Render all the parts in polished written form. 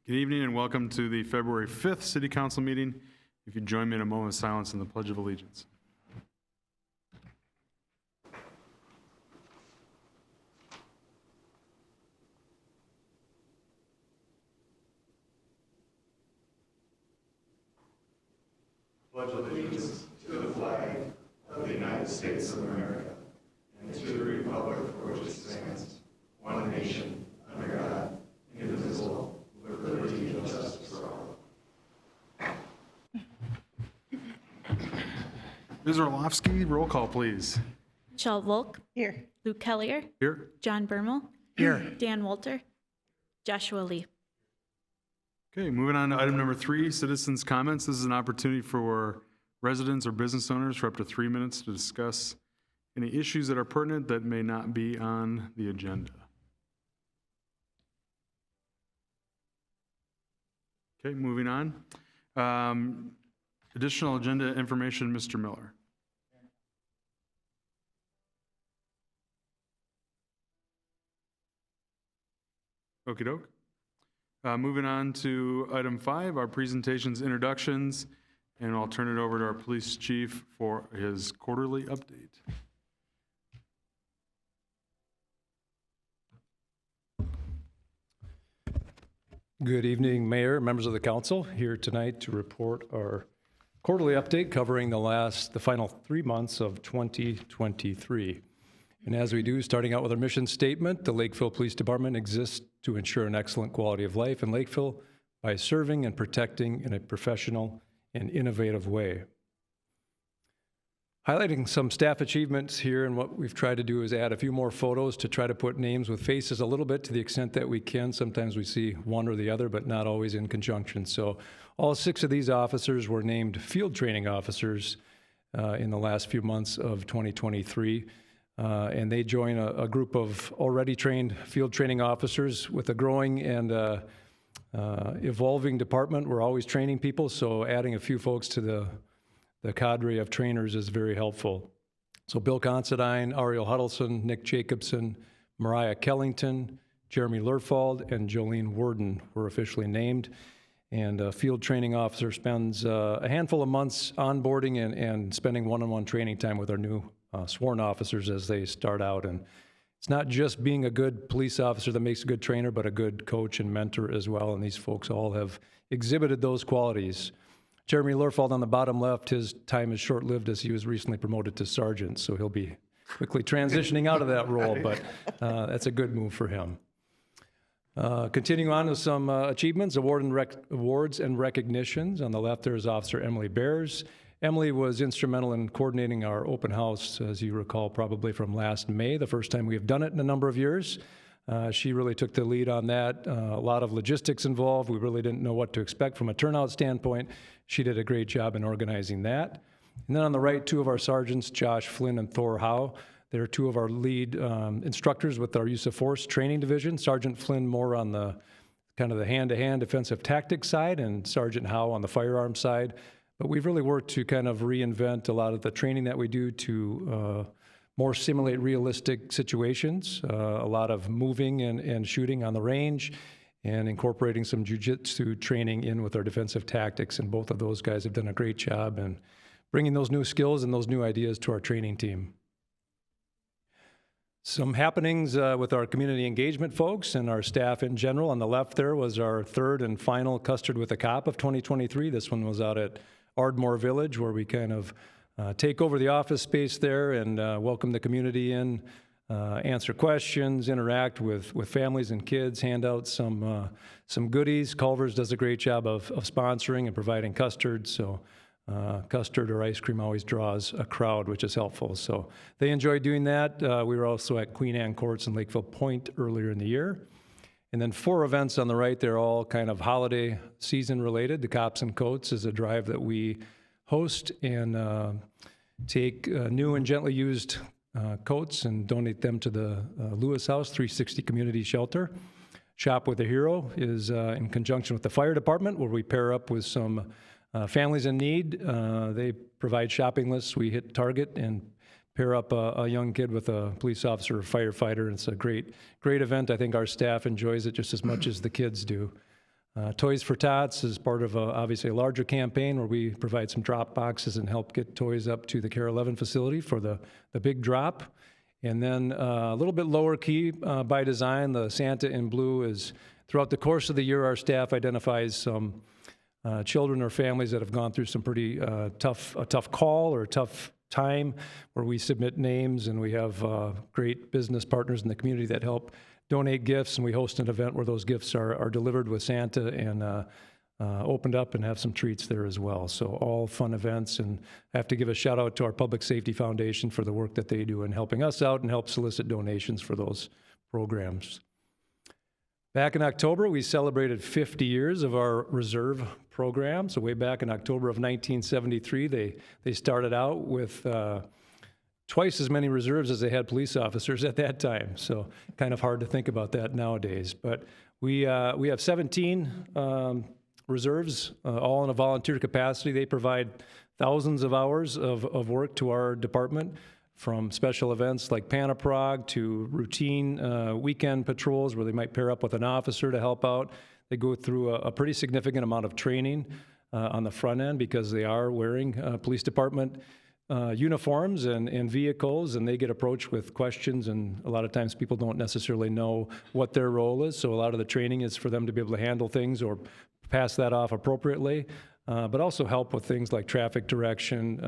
Good evening and welcome to the February 5th City Council meeting. If you join me in a moment of silence in the Pledge of Allegiance. Pledge allegiance to the flag of the United States of America and to the republic for which it stands, one nation, under God, indivisible, with liberty and justice for all. Ms. Orlovsky, roll call, please. Michelle Volk. Here. Luke Kellier. Here. John Bermel. Here. Dan Walter. Joshua Lee. Okay, moving on to item number 3, citizens' comments. This is an opportunity for residents or business owners for up to 3 minutes to discuss any issues that are pertinent that may not be on the agenda. Okay, moving on. Additional agenda information, Mr. Miller. Okie doke. Moving on to item 5, our presentations, introductions, and I'll turn it over to our police chief for his quarterly update. Good evening, Mayor, members of the council, here tonight to report our quarterly update covering the final 3 months of 2023. And as we do, starting out with our mission statement, the Lakeville Police Department exists to ensure an excellent quality of life in Lakeville by serving and protecting in a professional and innovative way. Highlighting some staff achievements here, and what we've tried to do is add a few more photos to try to put names with faces a little bit to the extent that we can. Sometimes we see one or the other, but not always in conjunction. So all 6 of these officers were named field training officers in the last few months of 2023. And they join a group of already trained field training officers with a growing and evolving department. We're always training people, so adding a few folks to the cadre of trainers is very helpful. So Bill Considine, Ariel Huddleston, Nick Jacobson, Mariah Kellington, Jeremy Lerfald, and Jolene Worden were officially named. And a field training officer spends a handful of months onboarding and spending one-on-one training time with our new sworn officers as they start out. And it's not just being a good police officer that makes a good trainer, but a good coach and mentor as well. And these folks all have exhibited those qualities. Jeremy Lerfald on the bottom left, his time is short-lived as he was recently promoted to sergeant, so he'll be quickly transitioning out of that role, but that's a good move for him. Continuing on with some achievements, awards and recognitions. On the left there is Officer Emily Bears. Emily was instrumental in coordinating our open house, as you recall probably from last May, the first time we have done it in a number of years. She really took the lead on that. A lot of logistics involved. We really didn't know what to expect from a turnout standpoint. She did a great job in organizing that. And then on the right, 2 of our sergeants, Josh Flynn and Thor Howe. They're 2 of our lead instructors with our use of force training division. Sergeant Flynn more on the kind of the hand-to-hand defensive tactics side, and Sergeant Howe on the firearm side. But we've really worked to kind of reinvent a lot of the training that we do to more simulate realistic situations, a lot of moving and shooting on the range, and incorporating some jiu-jitsu training in with our defensive tactics. And both of those guys have done a great job in bringing those new skills and those new ideas to our training team. Some happenings with our community engagement folks and our staff in general. On the left there was our 3rd and final Custard with a Cop of 2023. This one was out at Ardmore Village, where we kind of take over the office space there and welcome the community in, answer questions, interact with families and kids, hand out some goodies. Culver's does a great job of sponsoring and providing custard, so custard or ice cream always draws a crowd, which is helpful. So they enjoy doing that. We were also at Queen Anne Courts in Lakeville Point earlier in the year. And then 4 events on the right, they're all kind of holiday season related. The Cops and Coats is a drive that we host and take new and gently used coats and donate them to the Lewis House 360 Community Shelter. Shop with a Hero is in conjunction with the fire department, where we pair up with some families in need. They provide shopping lists. We hit target and pair up a young kid with a police officer or firefighter. It's a great event. I think our staff enjoys it just as much as the kids do. Toys for Tots is part of obviously a larger campaign where we provide some drop boxes and help get toys up to the Care 11 facility for the big drop. And then a little bit lower key by design, the Santa in Blue is throughout the course of the year, our staff identifies some children or families that have gone through some pretty tough call or a tough time, where we submit names, and we have great business partners in the community that help donate gifts, and we host an event where those gifts are delivered with Santa and opened up and have some treats there as well. So all fun events, and I have to give a shout out to our Public Safety Foundation for the work that they do in helping us out and help solicit donations for those programs. Back in October, we celebrated 50 years of our reserve program. So way back in October of 1973, they started out with twice as many reserves as they had police officers at that time. So kind of hard to think about that nowadays. But we have 17 reserves, all in a volunteer capacity. They provide thousands of hours of work to our department, from special events like Panaprog to routine weekend patrols where they might pair up with an officer to help out. They go through a pretty significant amount of training on the front end because they are wearing police department uniforms and vehicles, and they get approached with questions, and a lot of times people don't necessarily know what their role is, so a lot of the training is for them to be able to handle things or pass that off appropriately, but also help with things like traffic direction,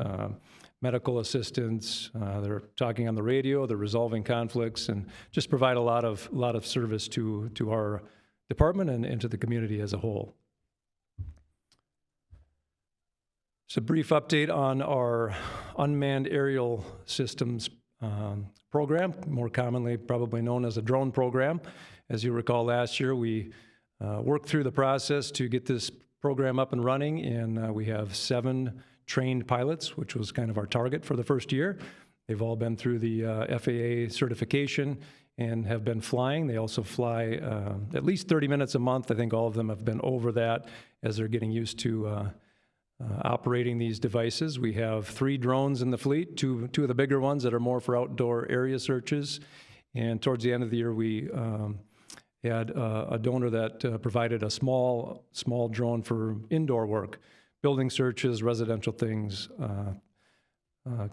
medical assistance. They're talking on the radio, they're resolving conflicts, and just provide a lot of service to our department and to the community as a whole. Just a brief update on our unmanned aerial systems program, more commonly probably known as a drone program. As you recall, last year we worked through the process to get this program up and running, and we have 7 trained pilots, which was kind of our target for the first year. They've all been through the FAA certification and have been flying. They also fly at least 30 minutes a month. I think all of them have been over that as they're getting used to operating these devices. We have 3 drones in the fleet, two of the bigger ones that are more for outdoor area searches. And towards the end of the year, we had a donor that provided a small drone for indoor work, building searches, residential things,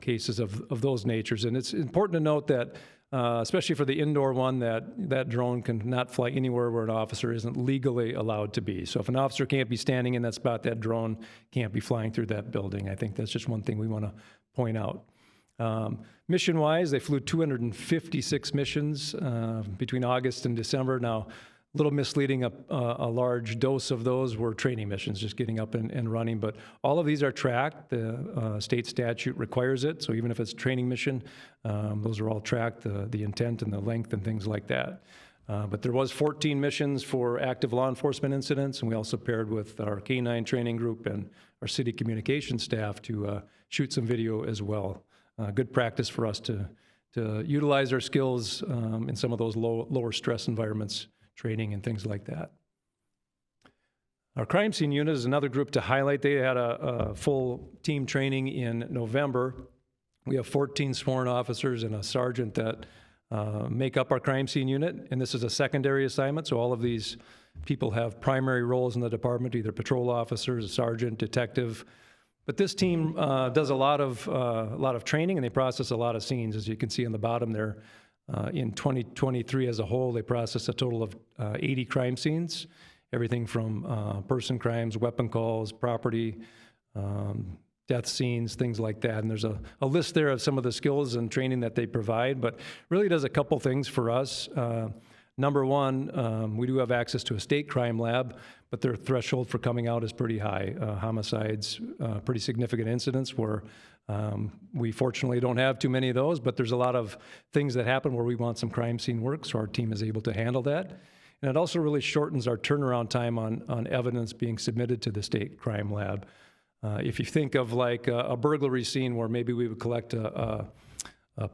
cases of those natures. And it's important to note that, especially for the indoor one, that drone can not fly anywhere where an officer isn't legally allowed to be. So if an officer can't be standing in that spot, that drone can't be flying through that building. I think that's just one thing we want to point out. Mission-wise, they flew 256 missions between August and December. Now, a little misleading, a large dose of those were training missions, just getting up and running. But all of these are tracked. The state statute requires it. So even if it's a training mission, those are all tracked, the intent and the length and things like that. But there was 14 missions for active law enforcement incidents, and we also paired with our K-9 training group and our city communications staff to shoot some video as well. Good practice for us to utilize our skills in some of those lower stress environments, training and things like that. Our crime scene unit is another group to highlight. They had a full team training in November. We have 14 sworn officers and a sergeant that make up our crime scene unit, and this is a secondary assignment, so all of these people have primary roles in the department, either patrol officers, a sergeant, detective. But this team does a lot of training, and they process a lot of scenes. As you can see on the bottom there, in 2023 as a whole, they processed a total of 80 crime scenes, everything from person crimes, weapon calls, property, death scenes, things like that. And there's a list there of some of the skills and training that they provide, but really does a couple things for us. Number one, we do have access to a state crime lab, but their threshold for coming out is pretty high. Homicides, pretty significant incidents where we fortunately don't have too many of those, but there's a lot of things that happen where we want some crime scene work, so our team is able to handle that. And it also really shortens our turnaround time on evidence being submitted to the state crime lab. If you think of like a burglary scene where maybe we would collect a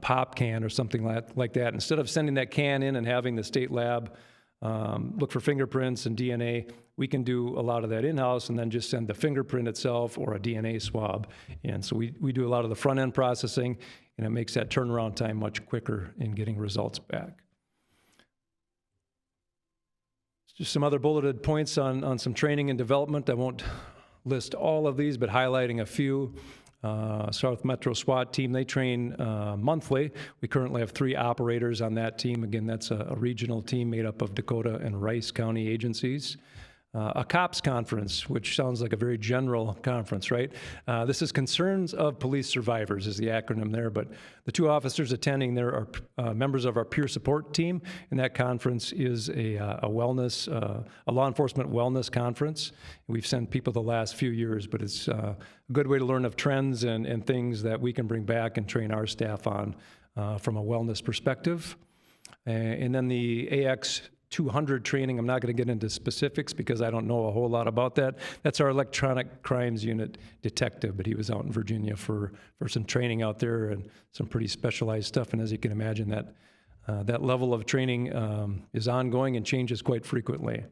pop can or something like that, instead of sending that can in and having the state lab look for fingerprints and DNA, we can do a lot of that in-house and then just send the fingerprint itself or a DNA swab. And so we do a lot of the front-end processing, and it makes that turnaround time much quicker in getting results back. Just some other bulleted points on some training and development. I won't list all of these, but highlighting a few. South Metro SWAT team, they train monthly. We currently have 3 operators on that team. Again, that's a regional team made up of Dakota and Rice County agencies. A COPS conference, which sounds like a very general conference, right? This is Concerns of Police Survivors is the acronym there, but the 2 officers attending there are members of our peer support team, and that conference is a wellness, a law enforcement wellness conference. We've sent people the last few years, but it's a good way to learn of trends and things that we can bring back and train our staff on from a wellness perspective. And then the AX 200 training, I'm not going to get into specifics because I don't know a whole lot about that. That's our electronic crimes unit detective, but he was out in Virginia for some training out there and some pretty specialized stuff. And as you can imagine, that level of training is ongoing and changes quite frequently.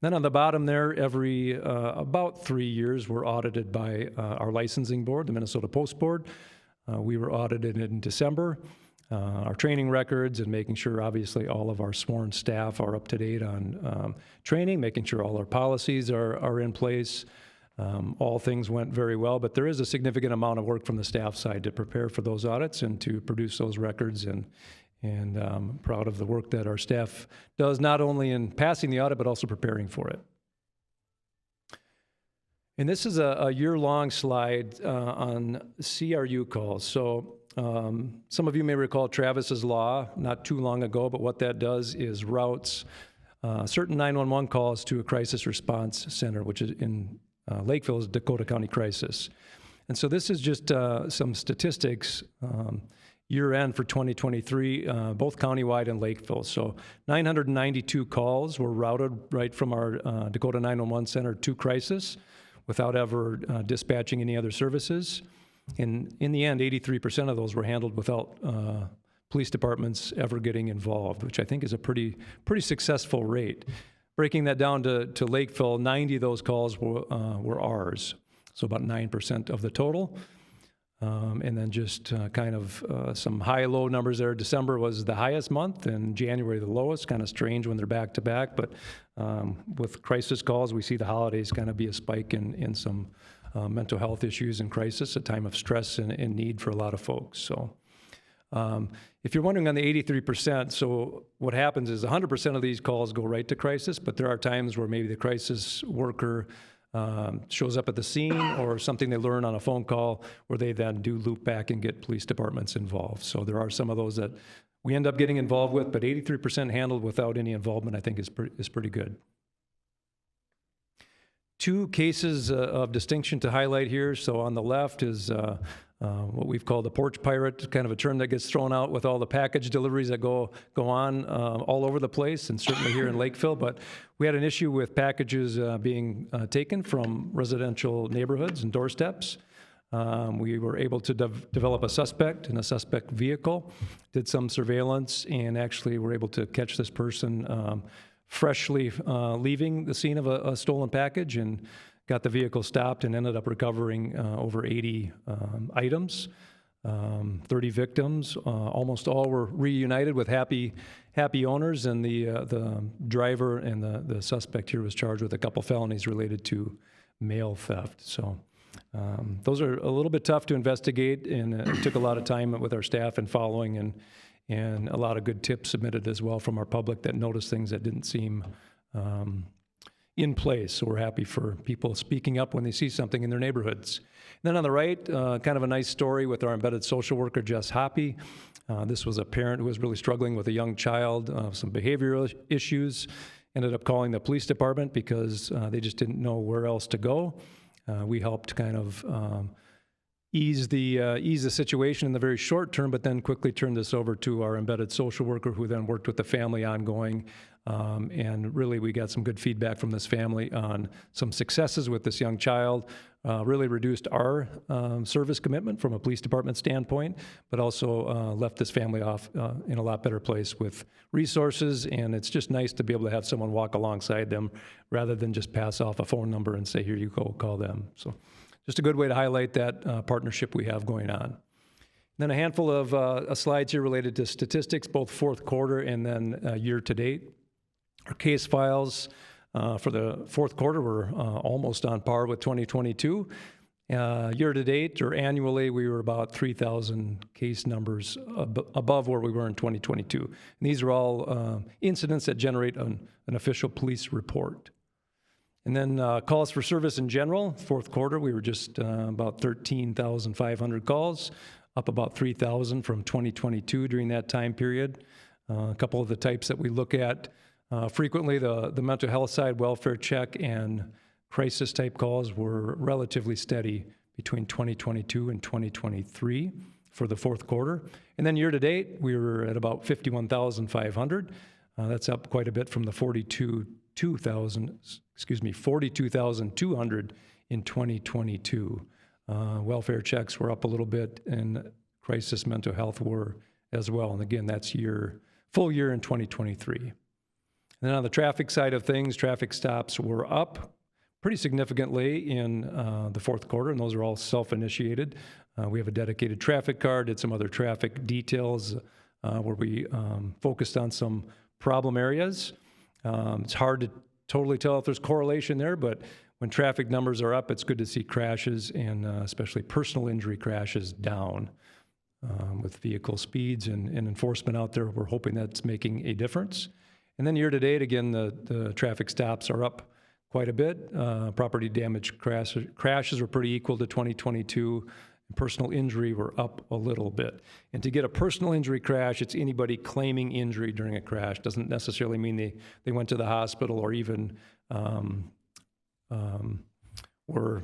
Then on the bottom there, every about 3 years, we're audited by our licensing board, the Minnesota Post Board. We were audited in December. Our training records and making sure, obviously, all of our sworn staff are up to date on training, making sure all our policies are in place. All things went very well, but there is a significant amount of work from the staff side to prepare for those audits and to produce those records. And I'm proud of the work that our staff does, not only in passing the audit, but also preparing for it. And this is a year-long slide on CRU calls. So some of you may recall Travis's Law not too long ago, but what that does is routes certain 911 calls to a crisis response center, which is in Lakeville is Dakota County Crisis. And so this is just some statistics year-end for 2023, both countywide and Lakeville. So 992 calls were routed right from our Dakota 911 center to crisis without ever dispatching any other services. And in the end, 83% of those were handled without police departments ever getting involved, which I think is a pretty successful rate. Breaking that down to Lakeville, 90 of those calls were ours, so about 9% of the total. And then just kind of some high-low numbers there. December was the highest month and January the lowest. Kind of strange when they're back-to-back, but with crisis calls, we see the holidays kind of be a spike in some mental health issues and crisis, a time of stress and need for a lot of folks. So if you're wondering on the 83%, so what happens is 100% of these calls go right to crisis, but there are times where maybe the crisis worker shows up at the scene or something they learn on a phone call where they then do loop back and get police departments involved. So there are some of those that we end up getting involved with, but 83% handled without any involvement, I think is pretty good. 2 cases of distinction to highlight here. So on the left is what we've called the porch pirate, kind of a term that gets thrown out with all the package deliveries that go on all over the place, and certainly here in Lakeville. But we had an issue with packages being taken from residential neighborhoods and doorsteps. We were able to develop a suspect in a suspect vehicle, did some surveillance, and actually were able to catch this person freshly leaving the scene of a stolen package and got the vehicle stopped and ended up recovering over 80 items, 30 victims. Almost all were reunited with happy owners, and the driver and the suspect here was charged with a couple felonies related to mail theft. So those are a little bit tough to investigate, and it took a lot of time with our staff and following, and a lot of good tips submitted as well from our public that noticed things that didn't seem in place. So we're happy for people speaking up when they see something in their neighborhoods. And then on the right, kind of a nice story with our embedded social worker, Jess Hoppy. This was a parent who was really struggling with a young child, some behavioral issues, ended up calling the police department because they just didn't know where else to go. We helped kind of ease the situation in the very short term, but then quickly turned this over to our embedded social worker, who then worked with the family ongoing. And really, we got some good feedback from this family on some successes with this young child. Really reduced our service commitment from a police department standpoint, but also left this family off in a lot better place with resources. And it's just nice to be able to have someone walk alongside them rather than just pass off a phone number and say, here you go, call them. So just a good way to highlight that partnership we have going on. And then a handful of slides here related to statistics, both fourth quarter and then year to date. Our case files for the fourth quarter were almost on par with 2022. Year to date or annually, we were about 3,000 case numbers above where we were in 2022. And these are all incidents that generate an official police report. And then calls for service in general, fourth quarter, we were just about 13,500 calls, up about 3,000 from 2022 during that time period. A couple of the types that we look at frequently, the mental health side, welfare check, and crisis type calls were relatively steady between 2022 and 2023 for the fourth quarter. And then year to date, we were at about 51,500. That's up quite a bit from the 42,200 in 2022. Welfare checks were up a little bit, and crisis mental health were as well. And again, that's full year in 2023. And then on the traffic side of things, traffic stops were up pretty significantly in the fourth quarter, and those are all self-initiated. We have a dedicated traffic card, did some other traffic details where we focused on some problem areas. It's hard to totally tell if there's correlation there, but when traffic numbers are up, it's good to see crashes and especially personal injury crashes down. With vehicle speeds and enforcement out there, we're hoping that's making a difference. And then year to date, again, the traffic stops are up quite a bit. Property damage crashes were pretty equal to 2022. And personal injury were up a little bit. And to get a personal injury crash, it's anybody claiming injury during a crash. Doesn't necessarily mean they went to the hospital or even were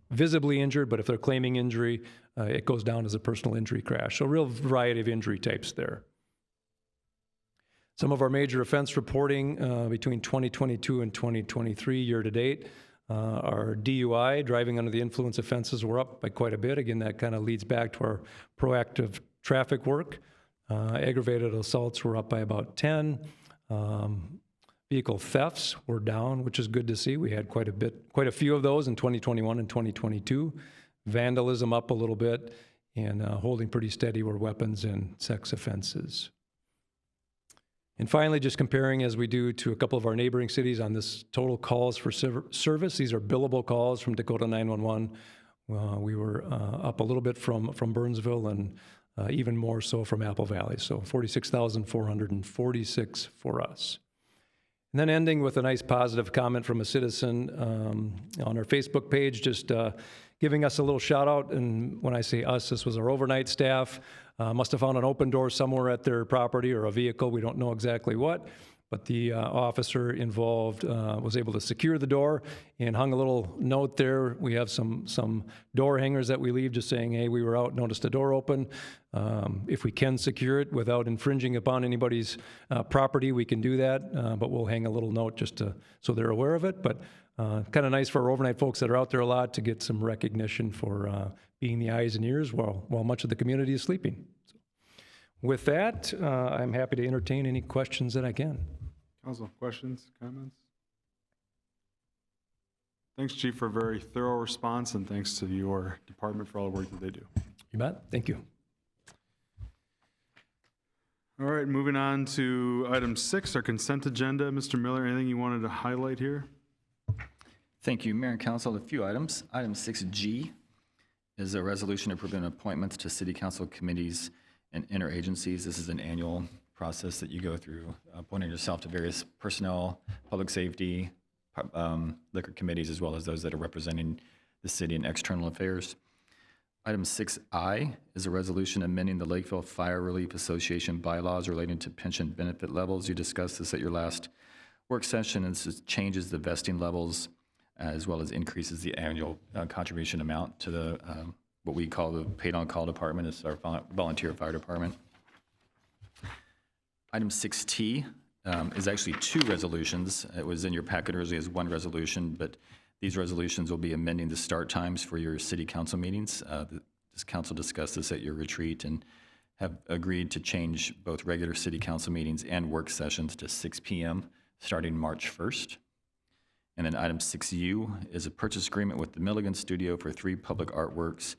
visibly injured, but if they're claiming injury, it goes down as a personal injury crash. So a real variety of injury types there. Some of our major offense reporting between 2022 and 2023 year to date. Our DUI, driving under the influence offenses, were up by quite a bit. Again, that kind of leads back to our proactive traffic work. Aggravated assaults were up by about 10. Vehicle thefts were down, which is good to see. We had quite a few of those in 2021 and 2022. Vandalism up a little bit, and holding pretty steady were weapons and sex offenses. And finally, just comparing as we do to a couple of our neighboring cities on this total calls for service. These are billable calls from Dakota 911. We were up a little bit from Burnsville and even more so from Apple Valley. So 46,446 for us. And then ending with a nice positive comment from a citizen on our Facebook page, just giving us a little shout out. And when I say us, this was our overnight staff. Must have found an open door somewhere at their property or a vehicle. We don't know exactly what, but the officer involved was able to secure the door and hung a little note there. We have some door hangers that we leave just saying, hey, we were out, noticed a door open. If we can secure it without infringing upon anybody's property, we can do that, but we'll hang a little note just so they're aware of it. But kind of nice for our overnight folks that are out there a lot to get some recognition for being the eyes and ears while much of the community is sleeping. So with that, I'm happy to entertain any questions that I can. Council, questions, comments? Thanks, Chief, for a very thorough response, and thanks to your department for all the work that they do. You bet. Thank you. All right, moving on to item 6, our consent agenda. Mr. Miller, anything you wanted to highlight here? Thank you, Mayor and Council. A few items. Item 6G is a resolution approving appointments to city council committees and interagencies. This is an annual process that you go through, appointing yourself to various personnel, public safety, liquor committees, as well as those that are representing the city in external affairs. Item 6I is a resolution amending the Lakeville Fire Relief Association bylaws relating to pension benefit levels. You discussed this at your last work session, and this changes the vesting levels as well as increases the annual contribution amount to the what we call the paid-on-call department. It's our volunteer fire department. Item 6T is actually 2 resolutions. It was in your packet originally as 1 resolution, but these resolutions will be amending the start times for your city council meetings. This council discussed this at your retreat and have agreed to change both regular city council meetings and work sessions to 6 p.m. starting March 1st. And then item 6U is a purchase agreement with the Milligan Studio for 3 public artworks,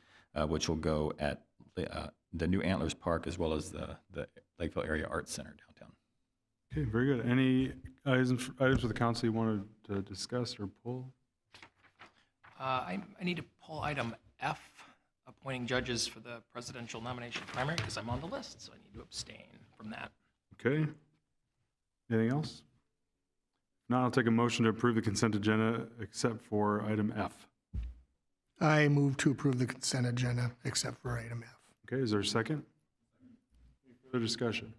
which will go at the new Antlers Park as well as the Lakeville Area Arts Center downtown. Okay, very good. Any items for the council you wanted to discuss or pull? I need to pull item F, appointing judges for the presidential nomination primary, because I'm on the list, so I need to abstain from that. Okay. Anything else? Now I'll take a motion to approve the consent agenda except for item F. I move to approve the consent agenda except for item F. Okay, is there a second? Any further discussion?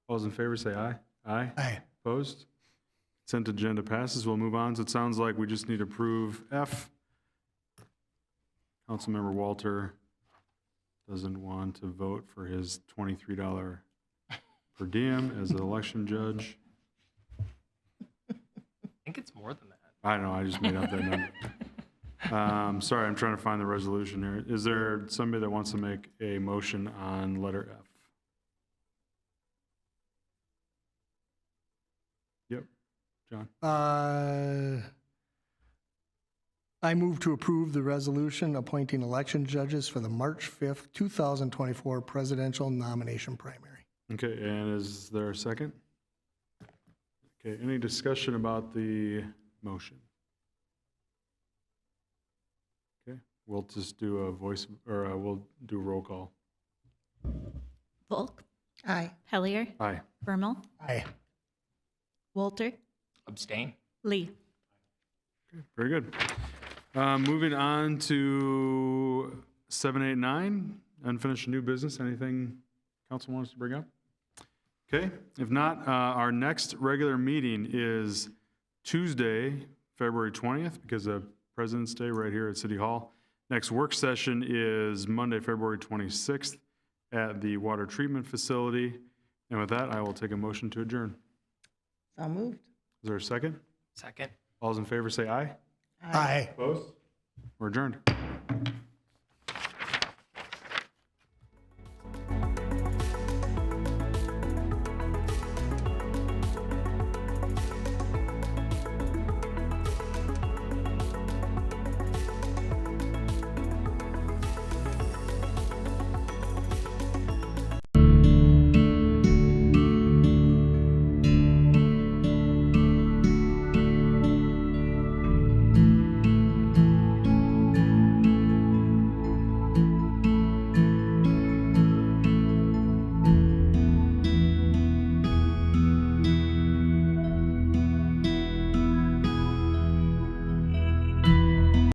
All those in favor say aye. Aye. Aye. Opposed? Consent agenda passes. We'll move on. So it sounds like we just need to approve F. Councilmember Walter doesn't want to vote for his $23 per diem as an election judge. I think it's more than that. I don't know, I just made up that number. Sorry, I'm trying to find the resolution here. Is there somebody that wants to make a motion on letter F? Yep, John. I move to approve the resolution appointing election judges for the March 5th, 2024 presidential nomination primary. Okay, and is there a second? Okay, any discussion about the motion? Okay, we'll just do a voice, or we'll do a roll call. Volk, Aye. Hellier, Aye. Bermel, Aye. Walter, Abstain? Lee. Very good. Moving on to 789, unfinished new business. Anything council wants to bring up? Okay, if not, our next regular meeting is Tuesday, February 20th, because of President's Day right here at City Hall. Next work session is Monday, February 26th at the water treatment facility. And with that, I will take a motion to adjourn. So moved. Is there a second? Second? All those in favor say aye. Aye. Opposed? We're adjourned.